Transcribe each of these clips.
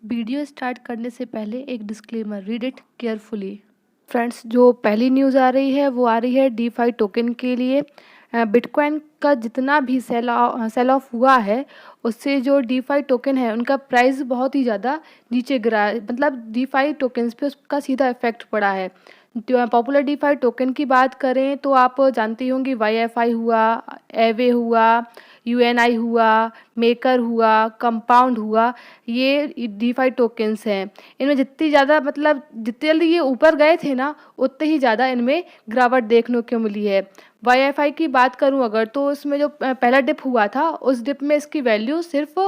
Video start करने से पहले एक disclaimer, read it carefully. Friends, जो पहली न्यूज़ आ रही है वो आ रही है डीफाई टोकन के लिए। बिटकॉइन का जितना भी सेल ऑफ हुआ है, उससे जो डीफाई टोकन है उनका प्राइस बहुत ही ज़्यादा नीचे गिरा है। मतलब डीफाई टोकन्स पे उसका सीधा इफेक्ट पड़ा है। पॉपुलर डीफाई टोकन की बात करें तो आप जानती होंगी वाईएफआई हुआ, एवे हुआ, यूएनआई हुआ, मेकर हुआ, कंपाउंड हुआ। ये डीफाई टोकन्स हैं। इनमें जितनी ज़्यादा मतलब जितने जल्दी ये ऊपर गए थे ना, उतने ही ज़्यादा इनमें गिरावट देखने को मिली है। वाईएफआई की बात करूं अगर, तो इसमें जो पहला डिप हुआ था उस डिप में इसकी वैल्यू सिर्फ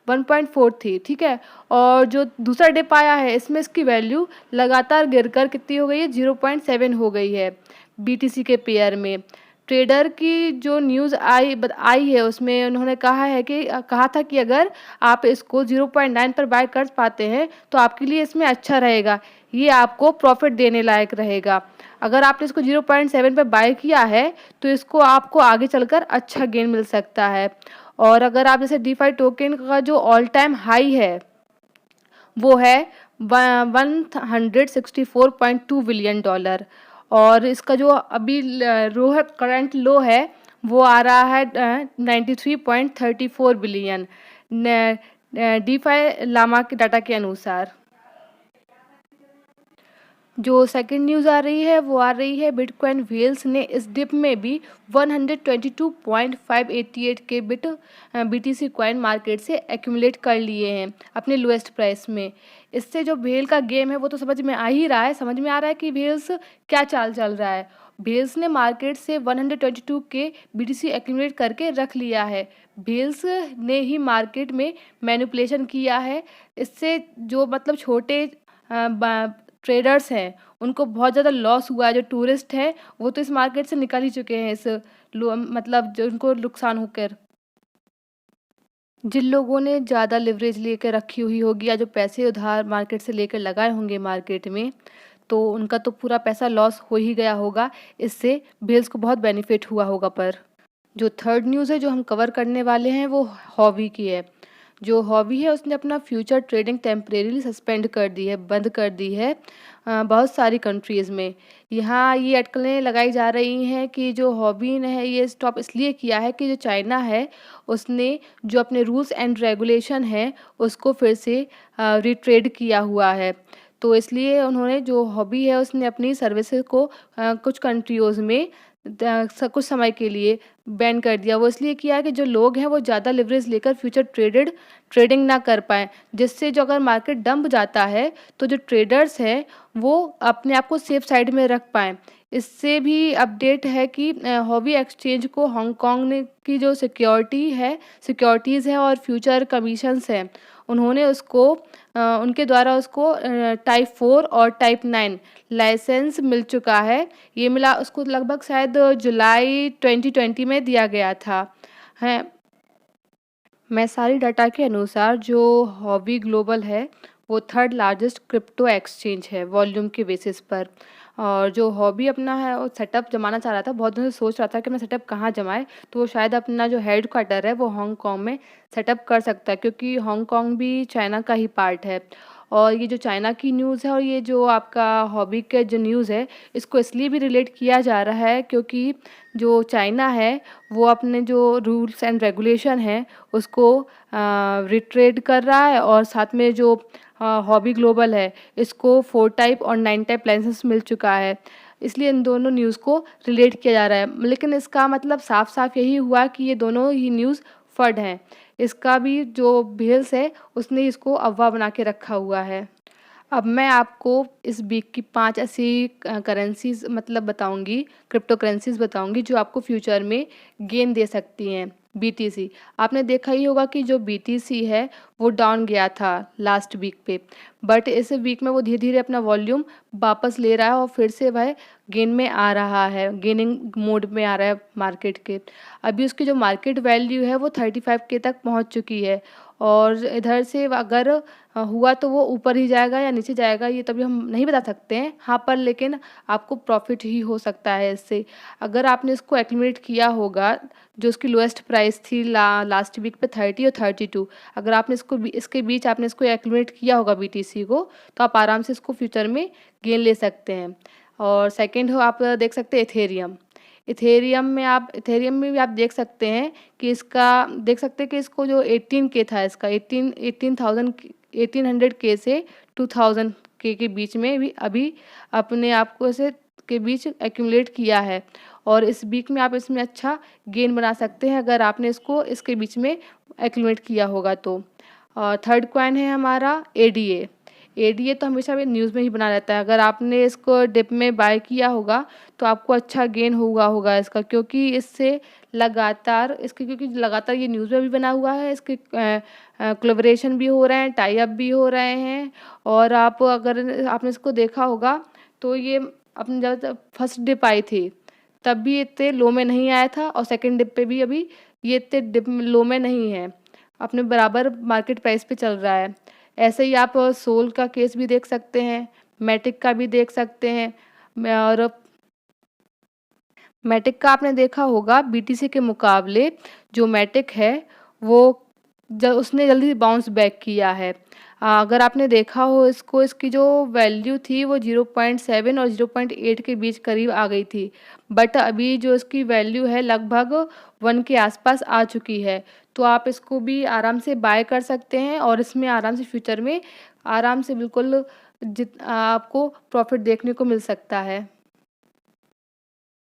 1.4 थी, ठीक है। और जो दूसरा डिप आया है इसमें इसकी वैल्यू लगातार गिरकर कितनी हो गई है, 0.7 हो गई है बीटीसी के पेयर में। ट्रेडर की जो न्यूज़ आई है उसमें उन्होंने कहा था कि अगर आप इसको 0.9 पर बाय कर पाते हैं तो आपके लिए इसमें अच्छा रहेगा, ये आपको प्रॉफिट देने लायक रहेगा। अगर आपने इसको 0.7 पर बाय किया है तो इसको आपको आगे चलकर अच्छा गेन मिल सकता है। और अगर आप जैसे डीफाई टोकन का जो ऑल टाइम हाई है वो है 164.2 बिलियन डॉलर। और इसका जो अभी लो है, करंट लो है, वो आ रहा है 93.34 बिलियन डीफाई लामा के डाटा के अनुसार। जो सेकंड न्यूज़ आ रही है वो आ रही है बिटकॉइन व्हेल्स ने इस डिप में भी 122.588 के बीटीसी कॉइन मार्केट से एक्यूमुलेट कर लिए हैं अपने लोएस्ट प्राइस में। इससे जो व्हेल का गेम है वो तो समझ में आ ही रहा है, समझ में आ रहा है कि व्हेल्स क्या चाल चल रहा है। व्हेल्स ने मार्केट से 122 के बीटीसी एक्यूमुलेट करके रख लिया है। व्हेल्स ने ही मार्केट में मैनिपुलेशन किया है। इससे जो मतलब छोटे ट्रेडर्स हैं उनको बहुत ज़्यादा लॉस हुआ है। जो टूरिस्ट हैं वो तो इस मार्केट से निकल ही चुके हैं, इस मतलब जो उनको नुकसान होकर। जिन लोगों ने ज़्यादा लिवरेज लेकर रखी हुई होगी या जो पैसे उधार मार्केट से लेकर लगाए होंगे मार्केट में, तो उनका तो पूरा पैसा लॉस हो ही गया होगा। इससे व्हेल्स को बहुत बेनिफिट हुआ होगा। पर जो थर्ड न्यूज़ है जो हम कवर करने वाले हैं वो हॉबी की है। जो हॉबी है उसने अपना फ्यूचर ट्रेडिंग टेम्परेरीली सस्पेंड कर दी है, बंद कर दी है बहुत सारी कंट्रीज़ में। यहाँ ये अटकलें लगाई जा रही हैं कि जो हॉबी ने है ये स्टॉप इसलिए किया है कि जो चाइना है उसने जो अपने रूल्स एंड रेगुलेशन है उसको फिर से रिट्रेड किया हुआ है। तो इसलिए उन्होंने जो हॉबी है उसने अपनी सर्विसेज को कुछ कंट्रीज़ में कुछ समय के लिए बैन कर दिया। वो इसलिए किया है कि जो लोग हैं वो ज़्यादा लिवरेज लेकर फ्यूचर ट्रेडिंग ना कर पाएँ, जिससे जो अगर मार्केट डंप जाता है तो जो ट्रेडर्स हैं वो अपने आप को सेफ साइड में रख पाएँ। इससे भी अपडेट है कि हॉबी एक्सचेंज को हांगकांग ने की जो सिक्योरिटीज़ है और फ्यूचर कमीशंस हैं, उन्होंने उसको उनके द्वारा उसको टाइप 4 और टाइप 9 लाइसेंस मिल चुका है। ये मिला उसको लगभग शायद जुलाई 2020 में दिया गया था। हैं, मैं सारी डाटा के अनुसार जो हॉबी ग्लोबल है वो थर्ड लार्जेस्ट क्रिप्टो एक्सचेंज है वॉल्यूम के बेसिस पर। और जो हॉबी अपना है वो सेटअप जमाना चाह रहा था, बहुत दिनों से सोच रहा था कि मैं सेटअप कहाँ जमाए, तो वो शायद अपना जो हेड क्वार्टर है वो हांगकांग में सेटअप कर सकता है, क्योंकि हांगकांग भी चाइना का ही पार्ट है। और ये जो चाइना की न्यूज़ है और ये जो आपका हॉबी का जो न्यूज़ है, इसको इसलिए भी रिलेट किया जा रहा है क्योंकि जो चाइना है वो अपने जो रूल्स एंड रेगुलेशन है उसको रिट्रेड कर रहा है। और साथ में जो हॉबी ग्लोबल है इसको 4 टाइप और 9 टाइप लाइसेंस मिल चुका है। इसलिए इन दोनों न्यूज़ को रिलेट किया जा रहा है, लेकिन इसका मतलब साफ साफ यही हुआ कि ये दोनों ही न्यूज़ फर्ड हैं। इसका भी जो भेल्स है उसने इसको अफवाह बना के रखा हुआ है। अब मैं आपको इस वीक की 5 ऐसी करेंसीज़ मतलब बताऊंगी, क्रिप्टो करेंसीज़ बताऊंगी जो आपको फ्यूचर में गेन दे सकती हैं। बीटीसी, आपने देखा ही होगा कि जो बीटीसी है वो डाउन गया था लास्ट वीक पे, बट इस वीक में वो धीरे धीरे अपना वॉल्यूम वापस ले रहा है और फिर से वह गेन में आ रहा है, गेनिंग मोड में आ रहा है मार्केट के। अभी उसकी जो मार्केट वैल्यू है वो 35K तक पहुंच चुकी है। और इधर से अगर हुआ तो वो ऊपर ही जाएगा या नीचे जाएगा ये तभी हम नहीं बता सकते हैं। हाँ, पर लेकिन आपको प्रॉफिट ही हो सकता है इससे। अगर आपने इसको एक्यूमुलेट किया होगा, जो उसकी लोएस्ट प्राइस थी लास्ट वीक पे 30 और 32, अगर आपने इसको इसके बीच आपने इसको एक्यूमुलेट किया होगा बीटीसी को, तो आप आराम से इसको फ्यूचर में गेन ले सकते हैं। और सेकंड हो आप देख सकते हैं इथेरियम। इथेरियम में भी आप देख सकते हैं कि इसको जो 18K था, इसका 1800K से 2000K के बीच में भी अभी अपने आप को इसे के बीच एक्यूमुलेट किया है, और इस वीक में आप इसमें अच्छा गेन बना सकते हैं अगर आपने इसको इसके बीच में एक्यूमुलेट किया होगा तो। और थर्ड कॉइन है हमारा एडीए। एडीए तो हमेशा भी न्यूज़ में ही बना रहता है। अगर आपने इसको डिप में बाय किया होगा तो आपको अच्छा गेन होगा इसका, क्योंकि क्योंकि लगातार ये न्यूज़ में भी बना हुआ है, इसके कोलैबोरेशन भी हो रहे हैं, टाई अप भी हो रहे हैं। और अगर आपने इसको देखा होगा तो ये अपनी जब फर्स्ट डिप आई थी तब भी इतने लो में नहीं आया था, और सेकंड डिप पे भी अभी ये इतने डिप लो में नहीं है, अपने बराबर मार्केट प्राइस पे चल रहा है। ऐसे ही आप सोल का केस भी देख सकते हैं, मैटिक का भी देख सकते हैं। और मैटिक का आपने देखा होगा बीटीसी के मुकाबले जो मैटिक है वो उसने जल्दी बाउंस बैक किया है। अगर आपने देखा हो इसको, इसकी जो वैल्यू थी वो 0.7 और 0.8 के बीच करीब आ गई थी, बट अभी जो इसकी वैल्यू है लगभग 1 के आसपास आ चुकी है। तो आप इसको भी आराम से बाय कर सकते हैं, और इसमें आराम से फ्यूचर में आराम से बिल्कुल आपको प्रॉफिट देखने को मिल सकता है।